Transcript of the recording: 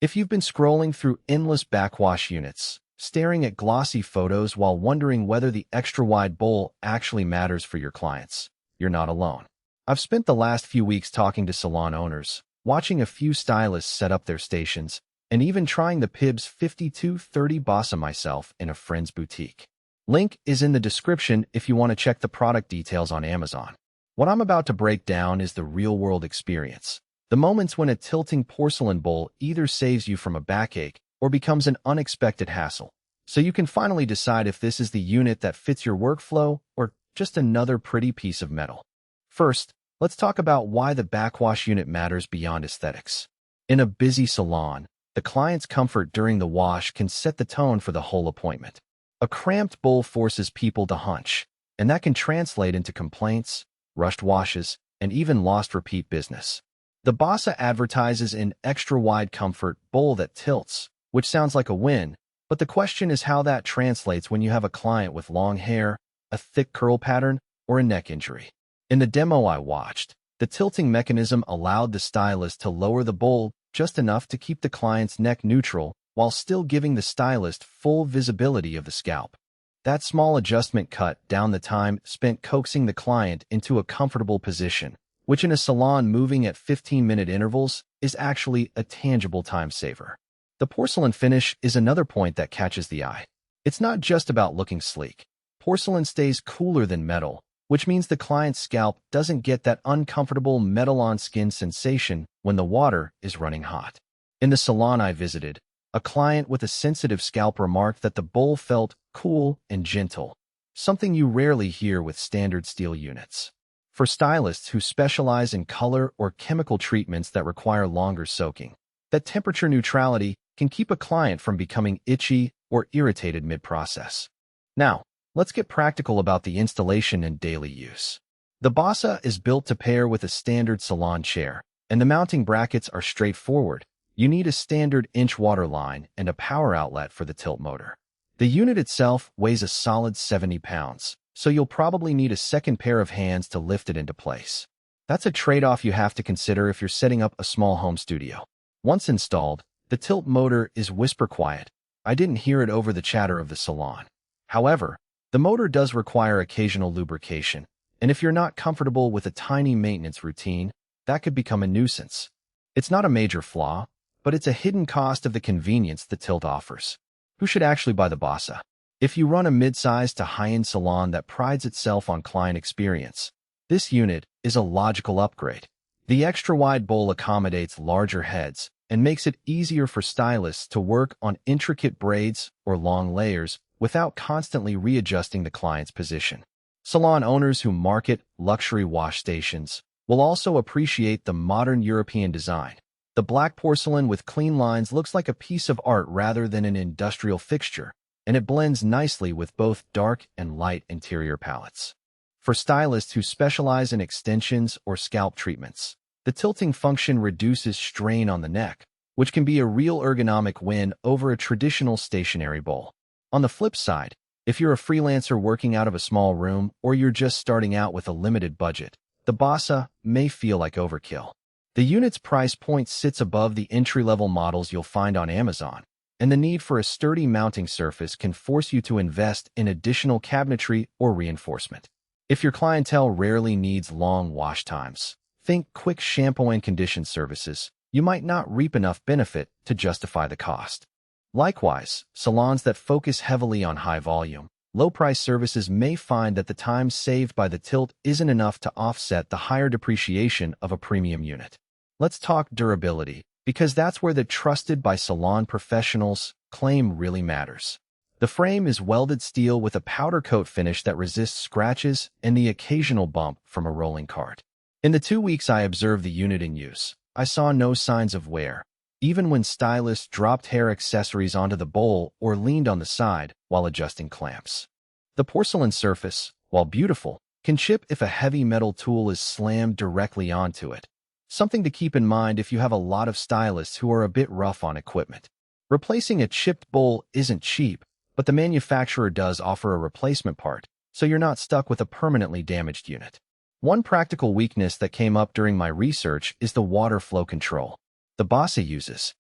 If you've been scrolling through endless backwash units, staring at glossy photos while wondering whether the extra-wide bowl actually matters for your clients, you're not alone. I've spent the last few weeks talking to salon owners, watching a few stylists set up their stations, and even trying the Pibbs 5230 Bossa myself in a friend's boutique. Link is in the description if you want to check the product details on Amazon. What I'm about to break down is the real-world experience. The moments when a tilting porcelain bowl either saves you from a backache or becomes an unexpected hassle, so you can finally decide if this is the unit that fits your workflow or just another pretty piece of metal. First, let's talk about why the backwash unit matters beyond aesthetics. In a busy salon, the client's comfort during the wash can set the tone for the whole appointment. A cramped bowl forces people to hunch, and that can translate into complaints, rushed washes, and even lost repeat business. The Bossa advertises an extra-wide comfort bowl that tilts, which sounds like a win, but the question is how that translates when you have a client with long hair, a thick curl pattern, or a neck injury. In the demo I watched, the tilting mechanism allowed the stylist to lower the bowl just enough to keep the client's neck neutral while still giving the stylist full visibility of the scalp. That small adjustment cut down the time spent coaxing the client into a comfortable position, which in a salon moving at 15-minute intervals is actually a tangible time saver. The porcelain finish is another point that catches the eye. It's not just about looking sleek. Porcelain stays cooler than metal, which means the client's scalp doesn't get that uncomfortable metal-on-skin sensation when the water is running hot. In the salon I visited, a client with a sensitive scalp remarked that the bowl felt cool and gentle, something you rarely hear with standard steel units. For stylists who specialize in color or chemical treatments that require longer soaking, that temperature neutrality can keep a client from becoming itchy or irritated mid-process. Now, let's get practical about the installation and daily use. The Bossa is built to pair with a standard salon chair, and the mounting brackets are straightforward. You need a standard inch water line and a power outlet for the tilt motor. The unit itself weighs a solid 70 pounds, so you'll probably need a second pair of hands to lift it into place. That's a trade-off you have to consider if you're setting up a small home studio. Once installed, the tilt motor is whisper quiet. I didn't hear it over the chatter of the salon. However, the motor does require occasional lubrication, and if you're not comfortable with a tiny maintenance routine, that could become a nuisance. It's not a major flaw, but it's a hidden cost of the convenience the tilt offers. Who should actually buy the Bossa? If you run a mid-sized to high-end salon that prides itself on client experience, this unit is a logical upgrade. The extra-wide bowl accommodates larger heads and makes it easier for stylists to work on intricate braids or long layers without constantly readjusting the client's position. Salon owners who market luxury wash stations will also appreciate the modern European design. The black porcelain with clean lines looks like a piece of art rather than an industrial fixture, and it blends nicely with both dark and light interior palettes. For stylists who specialize in extensions or scalp treatments, the tilting function reduces strain on the neck, which can be a real ergonomic win over a traditional stationary bowl. On the flip side, if you're a freelancer working out of a small room or you're just starting out with a limited budget, the Bossa may feel like overkill. The unit's price point sits above the entry-level models you'll find on Amazon, and the need for a sturdy mounting surface can force you to invest in additional cabinetry or reinforcement. If your clientele rarely needs long wash times, think quick shampoo and condition services, you might not reap enough benefit to justify the cost. Likewise, salons that focus heavily on high-volume, low-price services may find that the time saved by the tilt isn't enough to offset the higher depreciation of a premium unit. Let's talk durability, because that's where the trusted by salon professionals claim really matters. The frame is welded steel with a powder coat finish that resists scratches and the occasional bump from a rolling cart. In the 2 weeks I observed the unit in use, I saw no signs of wear, even when stylists dropped hair accessories onto the bowl or leaned on the side while adjusting clamps. The porcelain surface, while beautiful, can chip if a heavy metal tool is slammed directly onto it. Something to keep in mind if you have a lot of stylists who are a bit rough on equipment. Replacing a chipped bowl isn't cheap, but the manufacturer does offer a replacement part, so you're not stuck with a permanently damaged unit. One practical weakness that came up during my research is the water flow control. The Bossa uses